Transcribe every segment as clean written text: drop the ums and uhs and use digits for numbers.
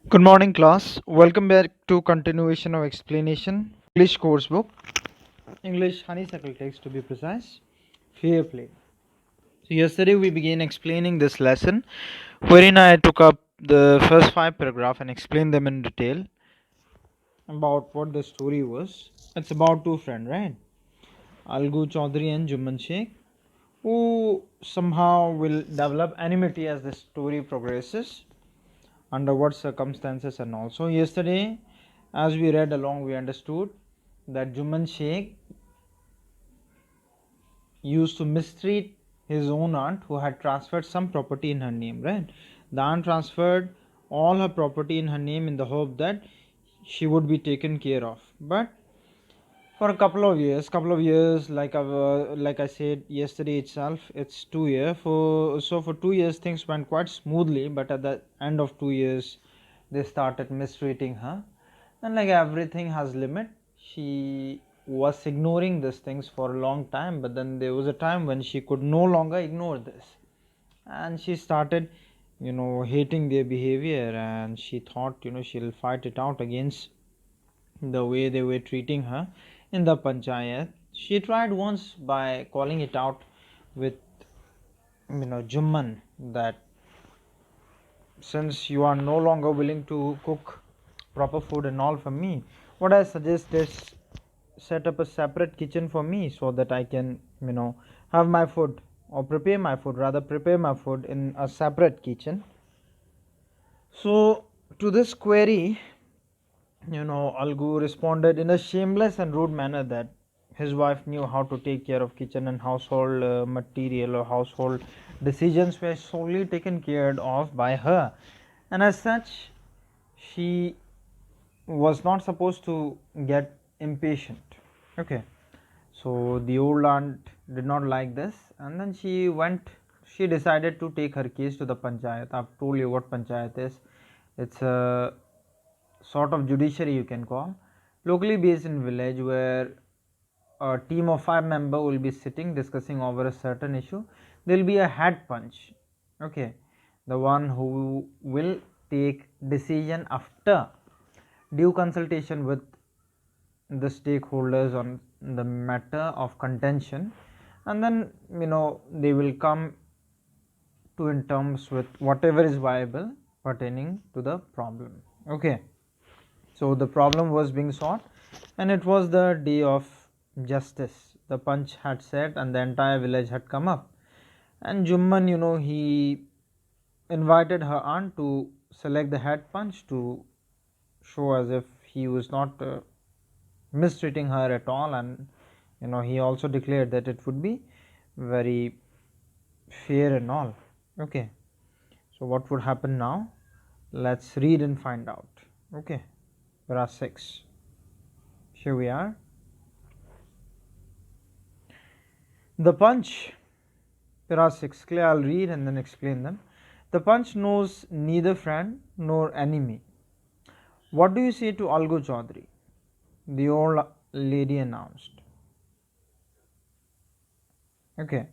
Good morning, class. Welcome back to continuation of explanation. English course book, English honeysuckle text to be precise. Fair play. So yesterday we began explaining this lesson, wherein I took up the first five paragraph and explained them in detail about what the story was. It's about two friends, right? Algu Chaudhary and Juman Sheikh, who somehow will develop enmity as the story progresses. Under what circumstances and also yesterday as we read along we understood that Juman Sheikh used to mistreat his own aunt who had transferred some property in her name, right? The aunt transferred all her property in her name in the hope that she would be taken care of, but for a couple of years like I said yesterday itself, it's 2 year for 2 years things went quite smoothly, but at the end of 2 years they started mistreating her, and like everything has limit, she was ignoring these things for a long time, but then there was a time when she could no longer ignore this, and she started hating their behavior, and she thought she'll fight it out against the way they were treating her in the panchayat. She tried once by calling it out with Jumman, that since you are no longer willing to cook proper food and all for me, what I suggest is set up a separate kitchen for me so that I can have my food, or prepare my food in a separate kitchen. So to this query, Algu responded in a shameless and rude manner that his wife knew how to take care of kitchen and household material or household decisions were solely taken care of by her, and as such she was not supposed to get impatient. Okay, so the old aunt did not like this, and then she decided to take her case to the panchayat. I've told you what panchayat is. It's a sort of judiciary, you can call, locally based in village, where a team of 5 members will be sitting discussing over a certain issue. There will be a head punch. Okay, the one who will take decision after due consultation with the stakeholders on the matter of contention, and then they will come to in terms with whatever is viable pertaining to the problem. Okay, so the problem was being sought, and it was the day of justice. The punch had set, and the entire village had come up. And Jumman, he invited her aunt to select the head punch to show as if he was not mistreating her at all, and he also declared that it would be very fair and all. Okay, so what would happen now? Let's read and find out. Okay, para 6. Here we are. The punch, para 6. Clear, I'll read and then explain them. The punch knows neither friend nor enemy. What do you say to Algu Chaudhary? The old lady announced. Okay,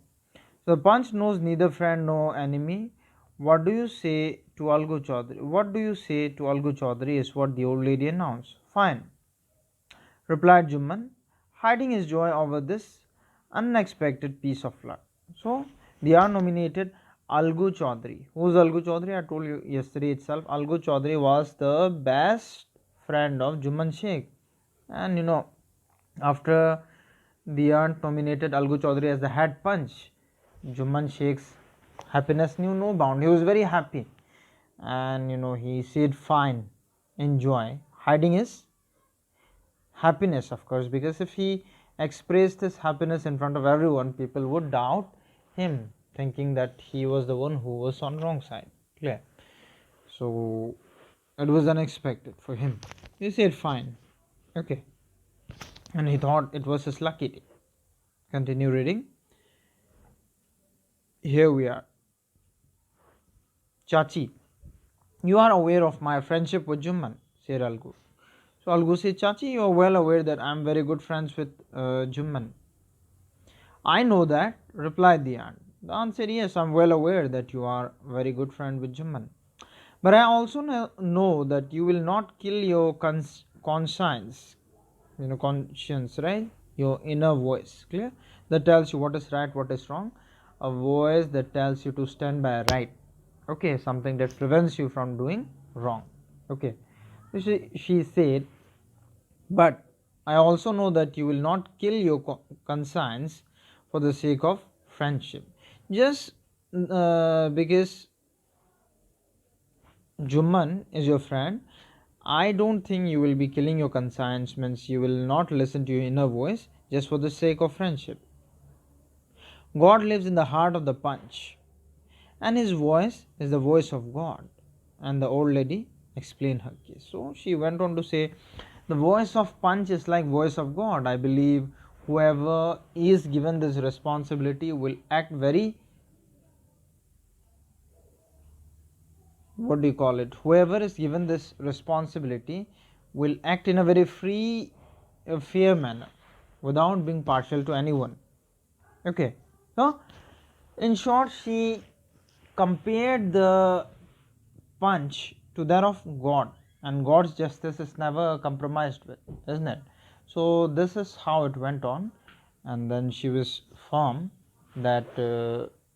so the punch knows neither friend nor enemy. What do you say to Algu Chaudhary? What do you say to Algu Chaudhary is what the old lady announced. Fine, replied Jumman, hiding his joy over this unexpected piece of luck. So they are nominated Algu Chaudhary. Who is Algu Chaudhary? I told you yesterday itself. Algu Chaudhary was the best friend of Juman Sheikh, and after the aunt nominated Algu Chaudhary as the head punch, Juman Sheikh's happiness knew no bound. He was very happy, and he said, "Fine, enjoy," hiding his happiness, of course, because if he expressed his happiness in front of everyone, people would doubt him, thinking that he was the one who was on wrong side. Clear? So it was unexpected for him. He said, "Fine," okay, and he thought it was his lucky day. Continue reading. Here we are. Chachi, you are aware of my friendship with Jumman, said Algu. So Algu said, Chachi, you are well aware that I am very good friends with Jumman. I know that, replied the aunt. The aunt said, yes, I am well aware that you are very good friend with Jumman. But I also know that you will not kill your conscience, conscience, right? Your inner voice, clear? That tells you what is right, what is wrong. A voice that tells you to stand by right. Okay, something that prevents you from doing wrong. Okay, so she said, but I also know that you will not kill your conscience for the sake of friendship. Just because Jumman is your friend, I don't think you will be killing your conscience, means you will not listen to your inner voice just for the sake of friendship. God lives in the heart of the punch, and his voice is the voice of God. And the old lady explained her case. So she went on to say, the voice of punch is like voice of God. I believe whoever is given this responsibility will act very, what do you call it, whoever is given this responsibility will act in a very free, fair manner without being partial to anyone. Okay, so in short, she compared the punch to that of God, and God's justice is never compromised with, isn't it? So this is how it went on, and then she was firm that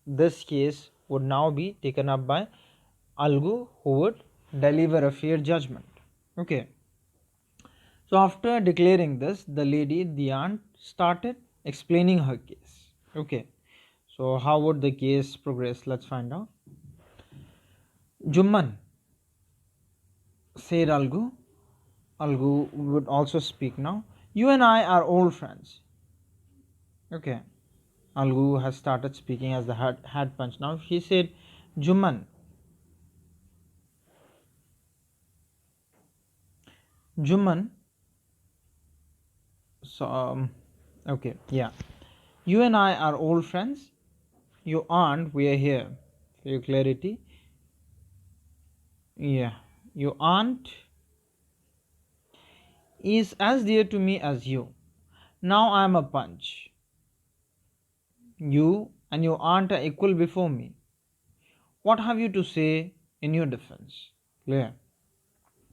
this case would now be taken up by Algu, who would deliver a fair judgment. Okay. So after declaring this, the lady, the aunt, started explaining her case. Okay. So how would the case progress? Let's find out. Jumman, said Algu. Algu would also speak now. You and I are old friends. Okay. Algu has started speaking as the had punch. Now he said, Jumman, Jumman. So okay, yeah. You and I are old friends. You aren't. We are here. For your clarity. Yeah. Your aunt is as dear to me as you. Now I am a punch. You and your aunt are equal before me. What have you to say in your defense? Clear.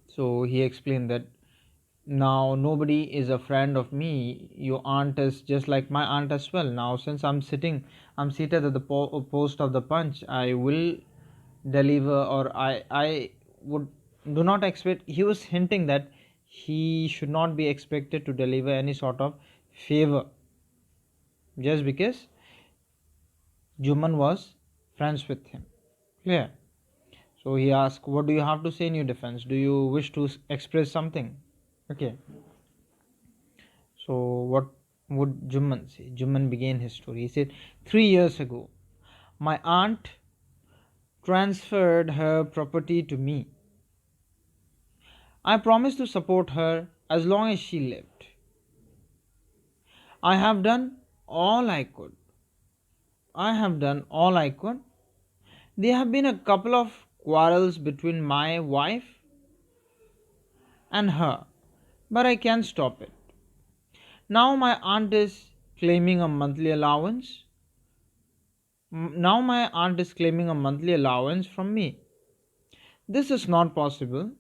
So he explained that now nobody is a friend of me. Your aunt is just like my aunt as well. Now since I'm seated at the post of the punch, I will deliver, or I would do not expect. He was hinting that he should not be expected to deliver any sort of favor just because Juman was friends with him. Clear. So he asked, what do you have to say in your defense? Do you wish to express something? Okay. So what would Juman say? Juman began his story. He said, 3 years ago, my aunt transferred her property to me. I promised to support her as long as she lived. I have done all I could. I have done all I could. There have been a couple of quarrels between my wife and her, but I can't stop it. Now my aunt is claiming a monthly allowance. Now my aunt is claiming a monthly allowance from me. This is not possible.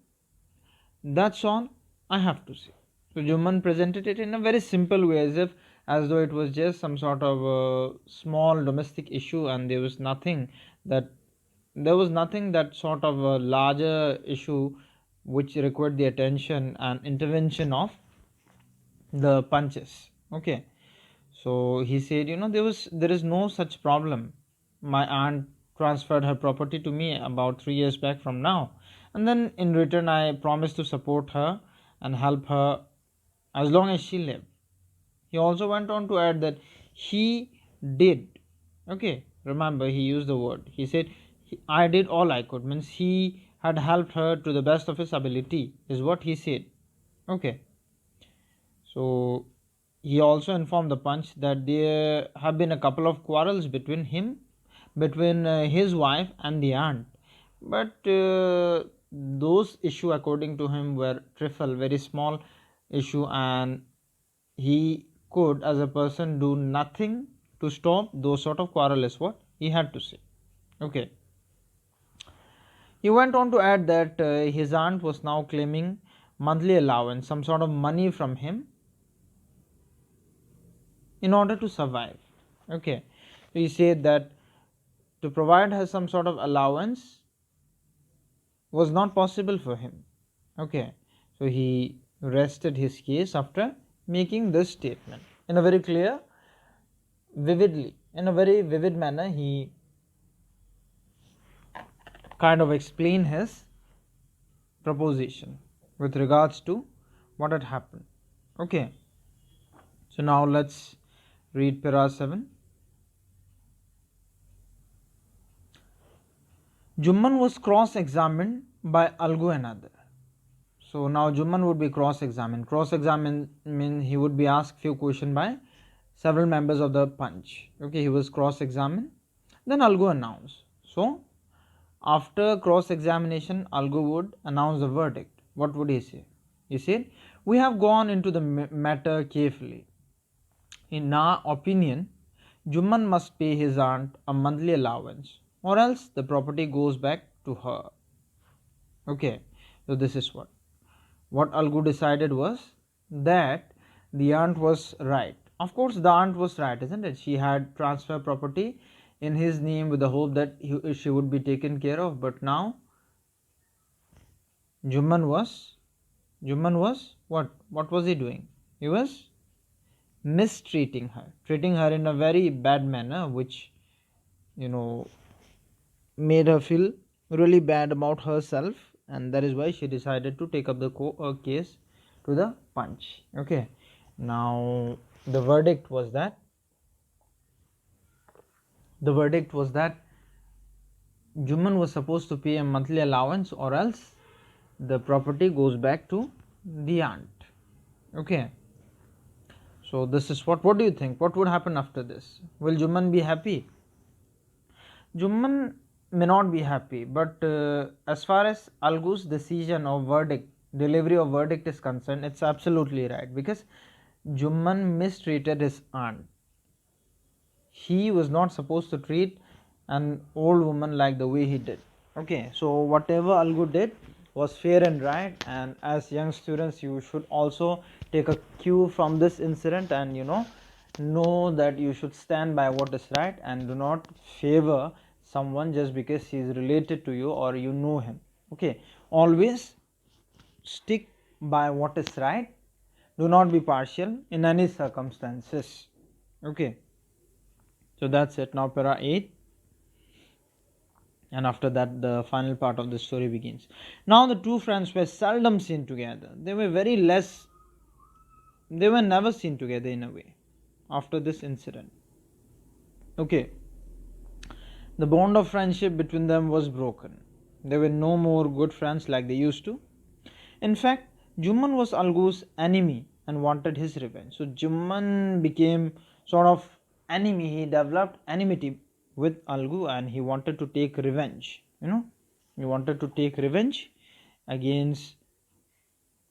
That's all I have to say. So Juman presented it in a very simple way, as though it was just some sort of a small domestic issue, and that there was nothing that sort of a larger issue which required the attention and intervention of the punches. Okay. So he said, there is no such problem. My aunt transferred her property to me about 3 years back from now, and then in return I promised to support her and help her as long as she lived. He also went on to add that he did. Okay, remember he used the word. He said, I did all I could, means he had helped her to the best of his ability, is what he said. Okay. So he also informed the punch that there have been a couple of quarrels between his wife and the aunt, but those issue according to him were trifle, very small issue, and he could as a person do nothing to stop those sort of quarrel, is what he had to say. Okay. He went on to add that his aunt was now claiming monthly allowance, some sort of money from him in order to survive. Okay, he said that to provide her some sort of allowance was not possible for him. Okay, so he rested his case after making this statement in a very clear, vividly, in a very vivid manner. He kind of explained his proposition with regards to what had happened. Okay, so now let's read para 7. Jumman was cross-examined by Algu and other. So now Jumman would be cross-examined. Cross-examined means he would be asked few questions by several members of the punch. Okay, he was cross-examined. Then Algu announced. So after cross-examination, Algu would announce the verdict. What would he say? He said, "We have gone into the matter carefully. In our opinion, Jumman must pay his aunt a monthly allowance, or else the property goes back to her." Okay, so this is what Algu decided was that the aunt was right. Of course, the aunt was right, isn't it? She had transferred property in his name with the hope that she would be taken care of. But now Jumman was what? What was he doing? He was mistreating her, treating her in a very bad manner, which made her feel really bad about herself, and that is why she decided to take up the case to the punch. Okay, now the verdict was that Jumman was supposed to pay a monthly allowance, or else the property goes back to the aunt. Okay, so this is what do you think? What would happen after this? Will Jumman be happy? Jumman may not be happy, but as far as Algu's decision or delivery of verdict is concerned, it's absolutely right, because Jumman mistreated his aunt. He was not supposed to treat an old woman like the way he did. Okay, so whatever Algu did was fair and right, and as young students you should also take a cue from this incident, and know that you should stand by what is right and do not favor someone just because he is related to you or you know him. Okay, always stick by what is right. Do not be partial in any circumstances. Okay, so that's it. Now para 8, and after that the final part of the story begins. Now the two friends were seldom seen together. They were never seen together in a way after this incident. Okay, the bond of friendship between them was broken. They were no more good friends like they used to. In fact, Jumman was Algu's enemy and wanted his revenge. So Jumman became sort of enemy. He developed enmity with Algu and he wanted to take revenge. He wanted to take revenge against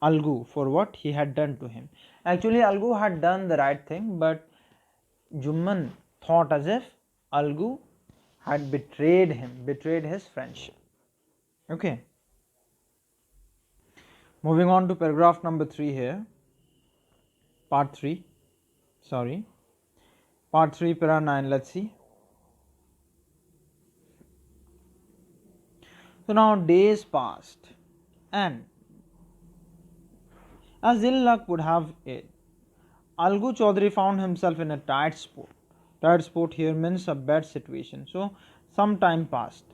Algu for what he had done to him. Actually, Algu had done the right thing, but Jumman thought as if Algu had betrayed his friendship. Okay. Moving on to paragraph number 3 here. Part 3. Part 3, para 9. Let's see. So now days passed, and as ill luck would have it, Algu Chaudhary found himself in a tight spot. Tight spot here means a bad situation. So some time passed,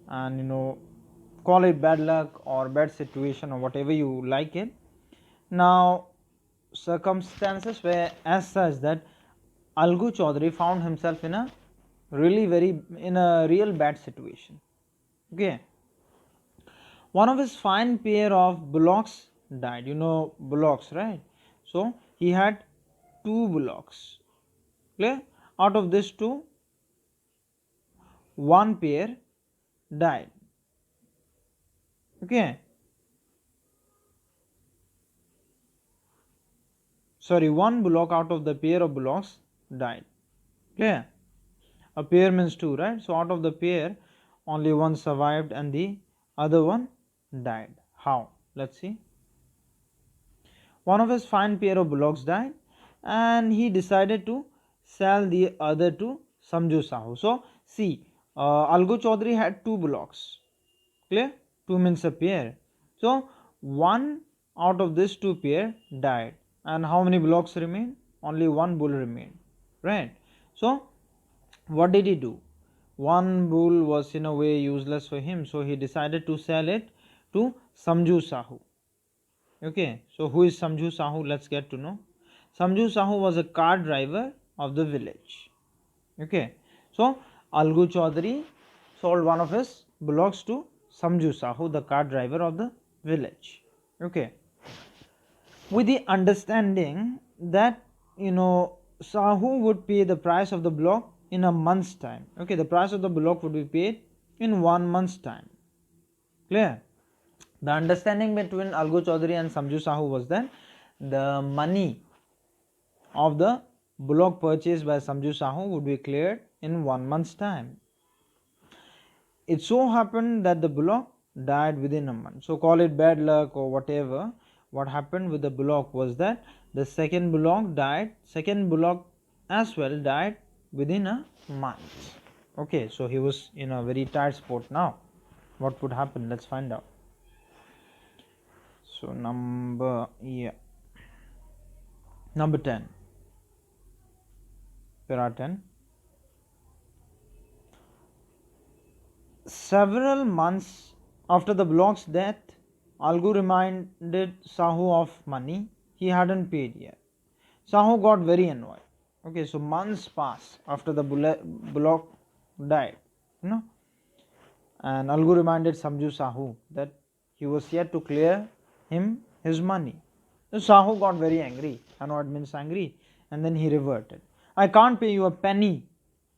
and call it bad luck or bad situation or whatever you like it. Now circumstances were as such that Algu Chaudhary found himself in a real bad situation. Okay, one of his fine pair of bullocks died. Bullocks, right? So he had 2 bullocks. Clear? Out of this 2, 1 pair died. Okay, sorry, 1 bullock out of the pair of bullocks died. A pair means 2, right? So out of the pair only 1 survived and the other one died. How? Let's see. One of his fine pair of bullocks died, and he decided to sell the other to Samju Sahu. So see, Algo Chaudhary had two bullocks. Clear? Two means a pair. So one out of this two pair died, and how many bullocks remain? Only one bull remained. Right? So what did he do? One bull was in a way useless for him, so he decided to sell it to Samju Sahu. Okay, so who is Samju Sahu? Let's get to know. Samju Sahu was a car driver of the village. Okay, so Algu Chaudhary sold one of his bullocks to Samju Sahu, the car driver of the village. Okay, with the understanding that Sahu would pay the price of the bullock in a month's time. Okay, the price of the bullock would be paid in 1 month's time. Clear? The understanding between Algu Chaudhary and Samju Sahu was that the money of the bullock purchased by Samju Sahu would be cleared in 1 month's time. It so happened that the bullock died within a month. So call it bad luck or whatever. What happened with the bullock was that the second bullock as well died within a month. Okay, so he was in a very tight spot now. What would happen? Let's find out. So number 10. Para 10. Several months after the bullock's death, Algu reminded Sahu of money he hadn't paid yet. Sahu got very annoyed. Okay, so months passed after the bullock died, and Algu reminded Samju Sahu that he was yet to clear him his money. So Sahu got very angry. Annoyed means angry, and then he reverted. I can't pay you a penny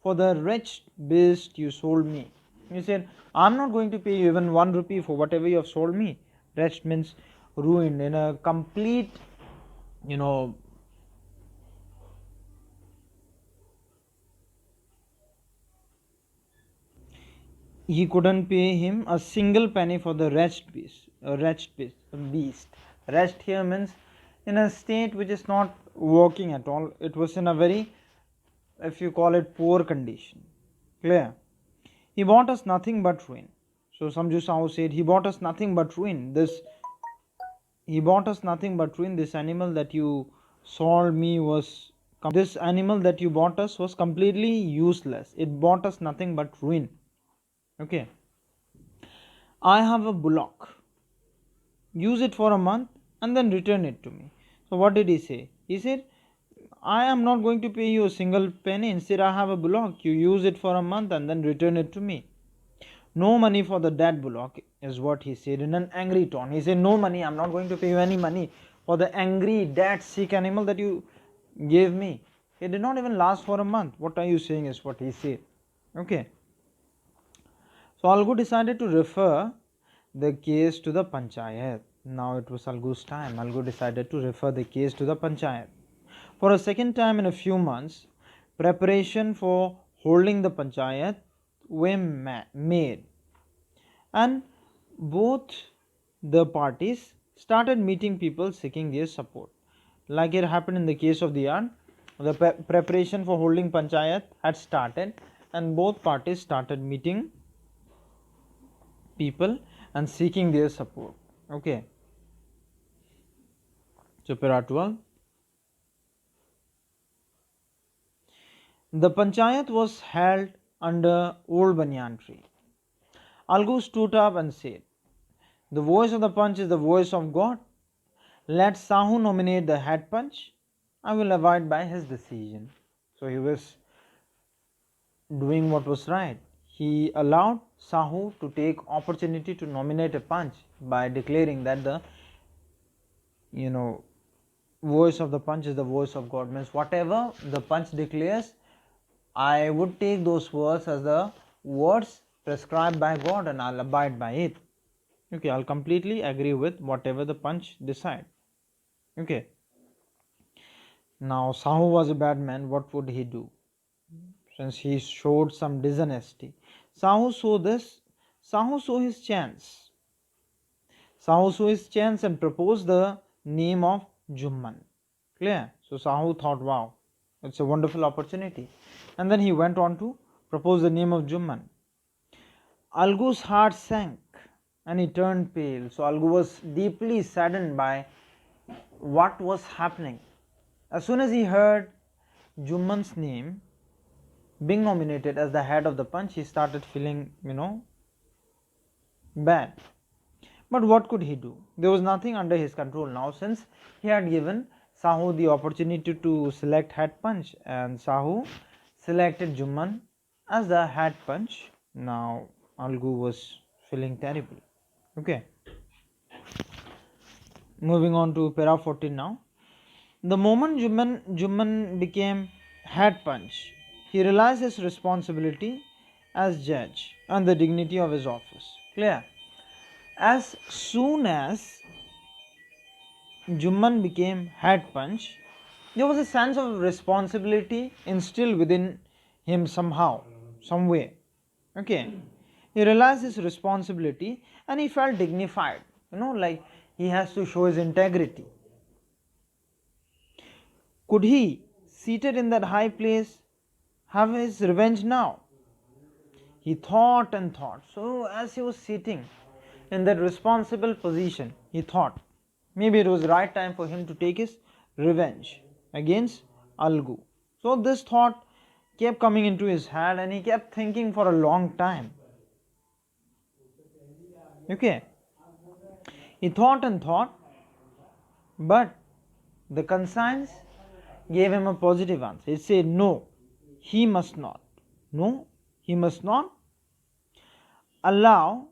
for the wretched beast you sold me. He said, I'm not going to pay you even 1 rupee for whatever you have sold me. Wretched means ruined, in a complete, he couldn't pay him a single penny for the wretched beast. Wretched here means in a state which is not working at all. It was in a very, if you call it, poor condition. Clear? He bought us nothing but ruin. So Samju Sahu said, he bought us nothing but ruin. This animal that you sold me this animal that you bought us was completely useless. It bought us nothing but ruin. Okay. I have a bullock. Use it for a month and then return it to me. So what did he say? He said, I am not going to pay you a single penny. Instead, I have a bullock. You use it for a month and then return it to me. No money for the dead bullock is what he said in an angry tone. He said, no money. I'm not going to pay you any money for the angry, dead, sick animal that you gave me. It did not even last for a month. What are you saying is what he said. Okay. So Algu decided to refer the case to the Panchayat. Now it was Algu's time. Algu decided to refer the case to the Panchayat. For a second time in a few months, preparation for holding the Panchayat were made, and both the parties started meeting people seeking their support. Like it happened in the case of the yard, the preparation for holding Panchayat had started, and both parties started meeting people and seeking their support. Okay. So para 12. The Panchayat was held under old banyan tree. Algu stood up and said, the voice of the Panch is the voice of God. Let Sahu nominate the head Panch. I will abide by his decision. So he was doing what was right. He allowed Sahu to take opportunity to nominate a Panch by declaring that the voice of the Panch is the voice of God. Means whatever the Panch declares, I would take those words as the words prescribed by God and I'll abide by it. Okay, I'll completely agree with whatever the Panch decide. Okay. Now Sahu was a bad man. What would he do? Since he showed some dishonesty, Sahu saw his chance. Sahu saw his chance and proposed the name of Jumman. Clear? So Sahu thought, wow, it's a wonderful opportunity. And then he went on to propose the name of Jumman. Algu's heart sank and he turned pale. So Algu was deeply saddened by what was happening. As soon as he heard Jumman's name being nominated as the head of the Panch, he started feeling, bad. But what could he do? There was nothing under his control now, since he had given Sahu the opportunity to select head Panch, and Sahu selected Jumman as the head Panch. Now Algu was feeling terrible. Okay. Moving on to para 14 now. The moment Jumman became head Panch, he realized his responsibility as judge and the dignity of his office. Clear? As soon as Jumman became head Panch, there was a sense of responsibility instilled within him somehow, some way. Okay. He realized his responsibility and he felt dignified. Like he has to show his integrity. Could he, seated in that high place, have his revenge now? He thought and thought. So as he was sitting in that responsible position, he thought maybe it was the right time for him to take his revenge against Algu. So this thought kept coming into his head and he kept thinking for a long time. Okay. He thought and thought, but the conscience gave him a positive answer. It said, no, he must not. No, he must not allow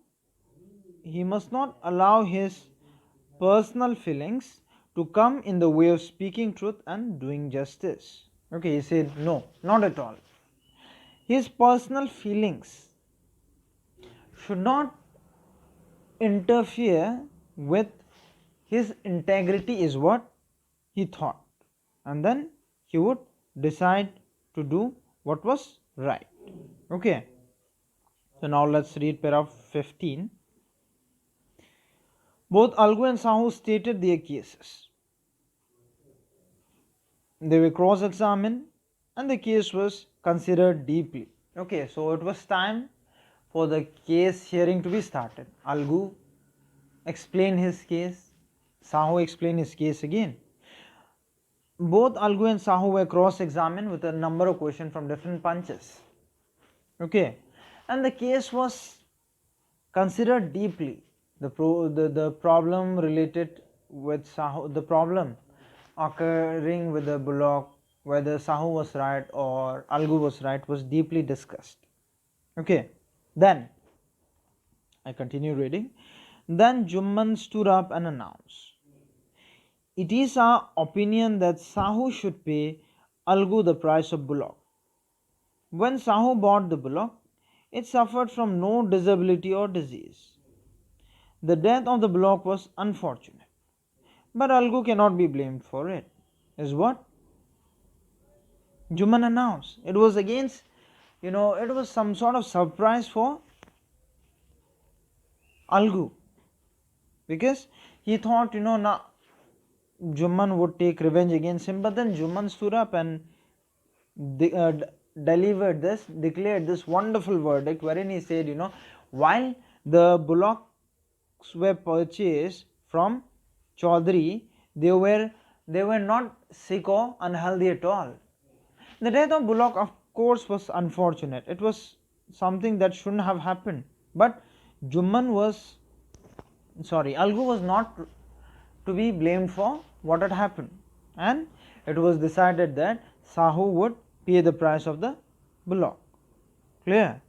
his personal feelings to come in the way of speaking truth and doing justice. Okay, he said, no, not at all. His personal feelings should not interfere with his integrity, is what he thought. And then he would decide to do what was right. Okay. So now let's read paragraph 15. Both Algu and Sahu stated their cases. They were cross-examined and the case was considered deeply. Okay, so it was time for the case hearing to be started. Algu explained his case, Sahu explained his case again. Both Algu and Sahu were cross-examined with a number of questions from different Panchas. Okay, and the case was considered deeply. The problem related with Sahu, the problem occurring with the bullock, whether Sahu was right or Algu was right, was deeply discussed. Okay, then I continue reading. Then Jumman stood up and announced, "It is our opinion that Sahu should pay Algu the price of bullock. When Sahu bought the bullock, it suffered from no disability or disease. The death of the bullock was unfortunate, but Algu cannot be blamed for it," is what Jumman announced. It was against, it was some sort of surprise for Algu, because he thought, now Jumman would take revenge against him, but then Jumman stood up and declared this wonderful verdict, wherein he said, while the bullocks were purchased from Chaudhary, they were not sick or unhealthy at all. The death of bullock, of course, was unfortunate. It was something that shouldn't have happened. But Algu was not to be blamed for what had happened. And it was decided that Sahu would pay the price of the bullock. Clear?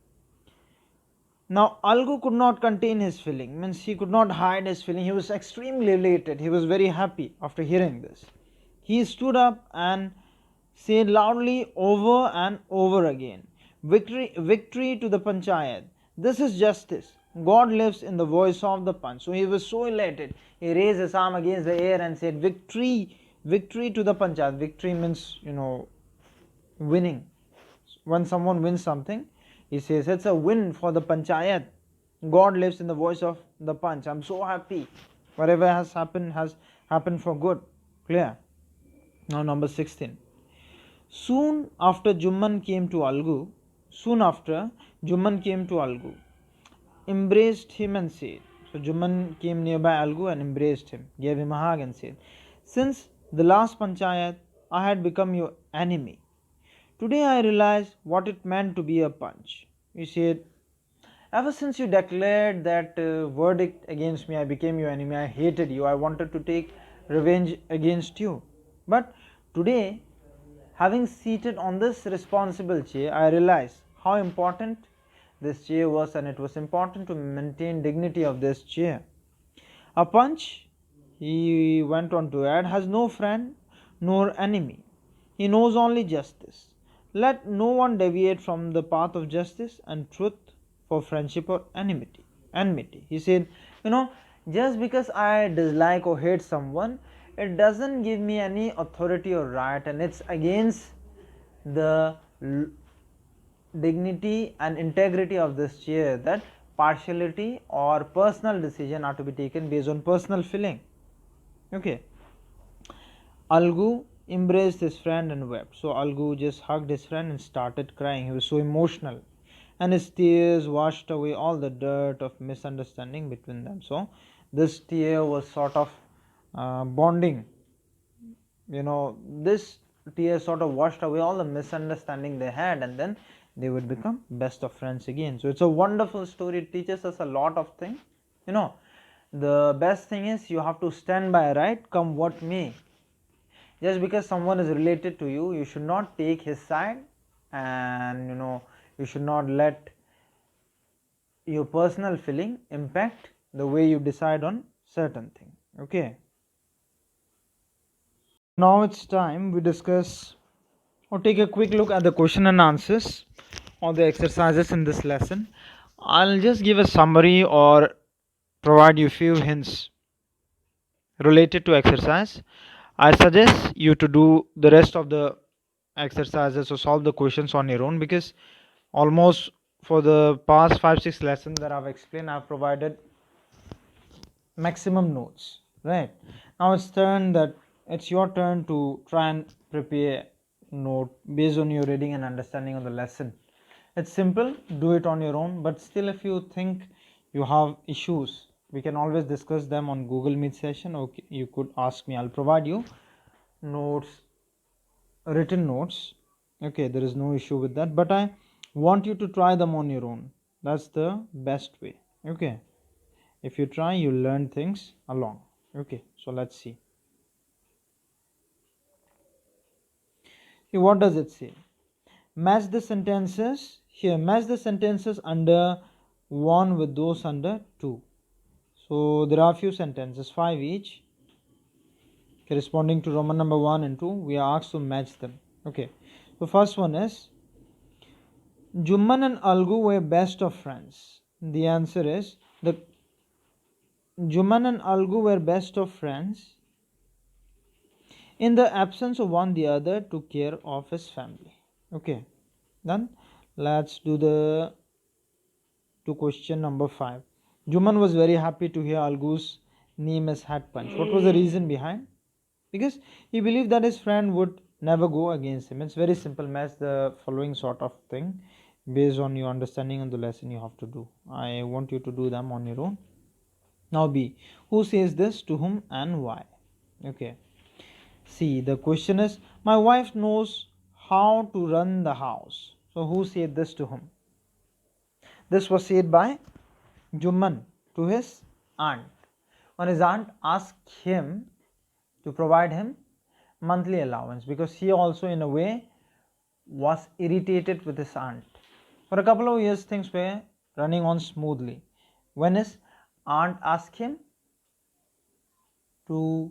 Now Algu could not contain his feeling, means he could not hide his feeling. He was extremely elated. He was very happy after hearing this. He stood up and said loudly over and over again, "Victory to the Panchayat. This is justice. God lives in the voice of the Panch." So he was so elated. He raised his arm against the air and said, "Victory to the Panchayat." Victory means, winning. When someone wins something, he says, "It's a win for the Panchayat. God lives in the voice of the Panch. I'm so happy Whatever has happened for good. Clear? Now number 16. Soon after Jumman came to Algu, soon after Jumman came to Algu, embraced him and said, so Jumman came nearby Algu and embraced him, gave him a hug and said, since the last panchayat, I had become your enemy. Today I realized what it meant to be a Panch. He said, ever since you declared that verdict against me, I became your enemy. I hated you. I wanted to take revenge against you. But today, having seated on this responsible chair, I realized how important this chair was, and it was important to maintain dignity of this chair. A Panch, he went on to add, has no friend nor enemy. He knows only justice. Let no one deviate from the path of justice and truth for friendship or enmity. He said, just because I dislike or hate someone, it doesn't give me any authority or right, and it's against the dignity and integrity of this chair that partiality or personal decision are to be taken based on personal feeling. Okay. Algu embraced his friend and wept. So Algu just hugged his friend and started crying. He was so emotional, and his tears washed away all the dirt of misunderstanding between them. So this tear was sort of bonding. This tear sort of washed away all the misunderstanding they had, and then they would become best of friends again. So it's a wonderful story. It teaches us a lot of things. The best thing is you have to stand by right, come what may. Just because someone is related to you, you should not take his side, and you should not let your personal feeling impact the way you decide on certain thing. Okay. Now it's time we discuss or take a quick look at the question and answers or the exercises in this lesson. I'll just give a summary or provide you few hints related to exercise. I suggest you to do the rest of the exercises or solve the questions on your own, because almost for the past 5-6 lessons that I've explained, I've provided maximum notes. Right now it's your turn to try and prepare note based on your reading and understanding of the lesson. It's simple, do it on your own, but still if you think you have issues, we can always discuss them on Google Meet session. Okay, you could ask me, I'll provide you notes, written notes. Okay, there is no issue with that, but I want you to try them on your own. That's the best way. Okay, if you try, you learn things along. Okay, so let's see. What does it say? Match the sentences here. Match the sentences under 1 with those under 2. So there are few sentences, 5 each, corresponding to Roman number 1 and 2. We are asked to match them. Okay, so first one is, Jumman and Algu were best of friends. The answer is, the Jumman and Algu were best of friends. In the absence of one, the other took care of his family. Okay, then let's do the to question number 5. Juman was very happy to hear Algu's name as Hat Punch. What was the reason behind? Because he believed that his friend would never go against him. It's very simple. Match the following sort of thing based on your understanding of the lesson you have to do. I want you to do them on your own. Now B. Who says this, to whom, and why? Okay. C. The question is, my wife knows how to run the house. So who said this to whom? This was said by Jumman to his aunt. When his aunt asked him to provide him monthly allowance, because he also in a way was irritated with his aunt. For a couple of years things were running on smoothly. When his aunt asked him to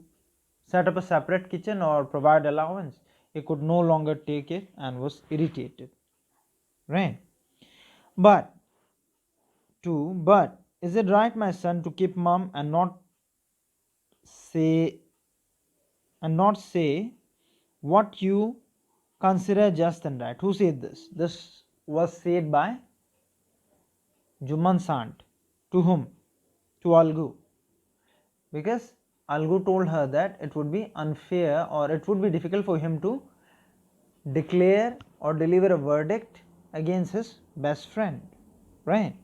set up a separate kitchen or provide allowance, he could no longer take it and was irritated. Right? But is it right, my son, to keep mum and not say what you consider just and right? Who said this? This was said by Jumman's aunt. To whom? To Algu. because Algu told her that it would be unfair or it would be difficult for him to declare or deliver a verdict against his best friend, right?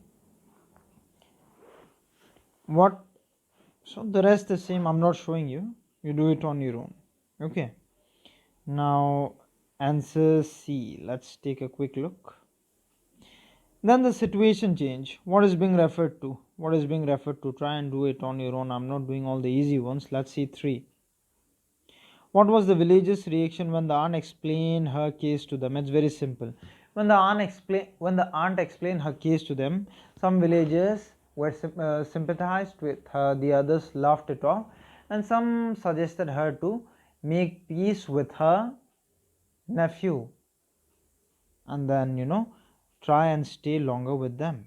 What? So the rest is same. I'm not showing you. You do it on your own. Okay. Now answer C. Let's take a quick look. Then the situation change. What is being referred to? What is being referred to? Try and do it on your own. I'm not doing all the easy ones. Let's see 3. What was the village's reaction when the aunt explained her case to them? It's very simple. When the aunt explained her case to them, some villagers were sympathized with her, the others laughed it off, and some suggested her to make peace with her nephew and then try and stay longer with them.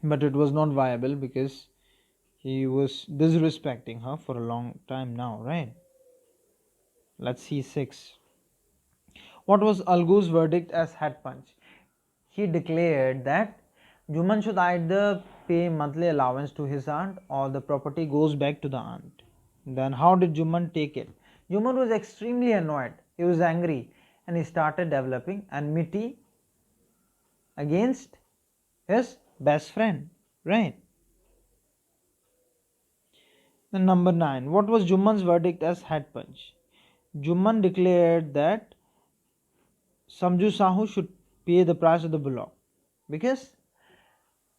But it was not viable because he was disrespecting her for a long time now, right? Let's see 6. What was Algu's verdict as head punch? He declared that Juman should either pay monthly allowance to his aunt or the property goes back to the aunt. Then how did Juman take it? Juman was extremely annoyed. He was angry and he started developing enmity against his best friend, right? Then number 9. What was Juman's verdict as head punch? Juman declared that Samju Sahu should pay the price of the bullock because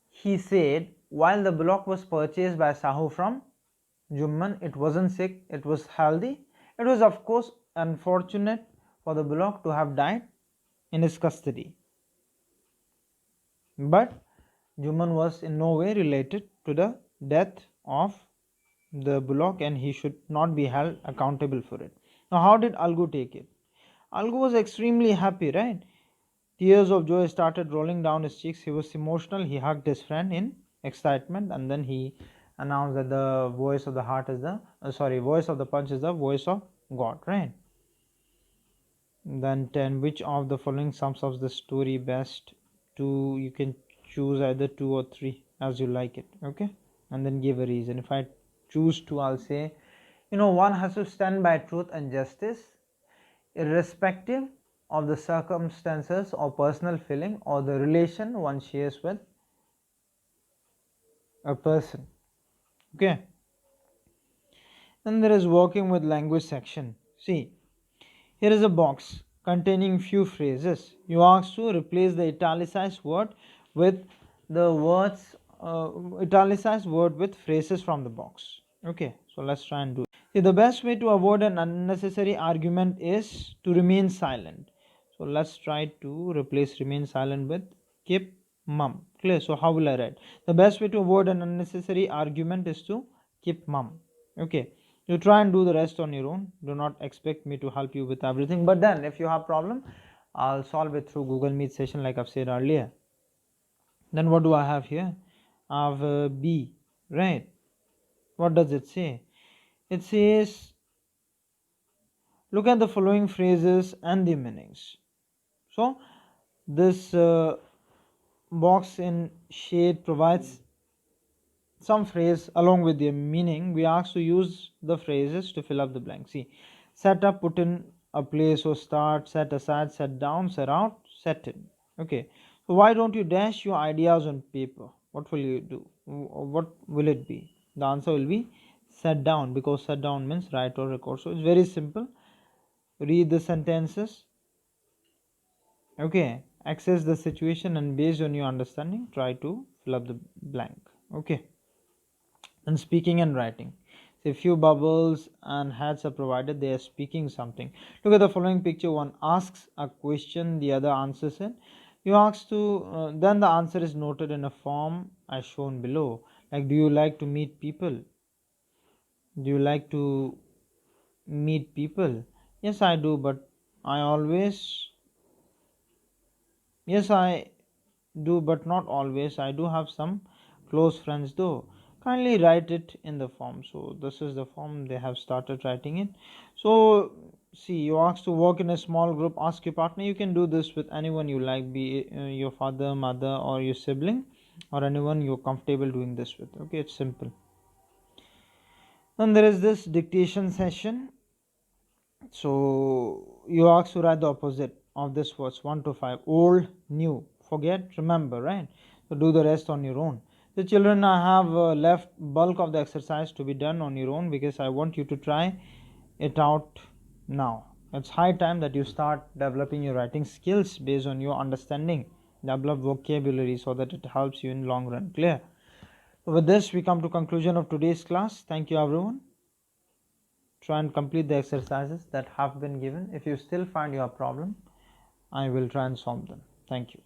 he said while the bullock was purchased by Sahu from Jumman, it wasn't sick, it was healthy. It was of course unfortunate for the bullock to have died in his custody. But Jumman was in no way related to the death of the bullock and he should not be held accountable for it. Now how did Algu take it? Algu was extremely happy, right? Tears of joy started rolling down his cheeks. He was emotional. He hugged his friend in excitement and then he announced that the voice of the heart is the voice of the punch is the voice of God, right? Then 10. Which of the following sums up the story best? You can choose either 2 or 3 as you like it, okay? And then give a reason. If I choose 2, I'll say, one has to stand by truth and justice irrespective of the circumstances or personal feeling or the relation one shares with a person, okay? Then there is working with language section. See, here is a box containing few phrases. You asked to replace the italicized word with the words italicized word with phrases from the box. Okay, so let's try and do it. See, the best way to avoid an unnecessary argument is to remain silent. So let's try to replace remain silent with keep mum. Clear? So how will I write? The best way to avoid an unnecessary argument is to keep mum. Okay. You try and do the rest on your own. Do not expect me to help you with everything. But then if you have problem, I'll solve it through Google Meet session like I've said earlier. Then what do I have here? I have B, right? What does it say? It says, look at the following phrases and the meanings. So this box in shade provides some phrase along with their meaning. We asked to use the phrases to fill up the blank. See, set up, put in a place or start, set aside, set down, set out, set in. Okay, so why don't you dash your ideas on paper? What will you do? What will it be? The answer will be set down, because set down means write or record. So it's very simple. Read the sentences, okay, access the situation, and based on your understanding try to fill up the blank. Okay. And speaking and writing, so a few bubbles and hats are provided. They are speaking something. Look at the following picture. One asks a question, the other answers it. You ask to then the answer is noted in a form as shown below. Like, do you like to meet people? Do you like to meet people? Yes, I do, but I always yes I do, but not always. I do have some close friends though. Kindly write it in the form. So this is the form they have started writing it. So see, you asked to work in a small group. Ask your partner. You can do this with anyone you like, be it, your father, mother, or your sibling, or anyone you're comfortable doing this with. Okay, it's simple. And there is this dictation session. So you ask to write the opposite of this words 1 to 5. Old, new, forget, remember, right? So do the rest on your own. The children, I have left bulk of the exercise to be done on your own because I want you to try it out now. It's high time that you start developing your writing skills based on your understanding, develop vocabulary so that it helps you in long run. Clear? With this, we come to conclusion of today's class. Thank you, everyone. Try and complete the exercises that have been given. If you still find your problem, I will try and solve them. Thank you.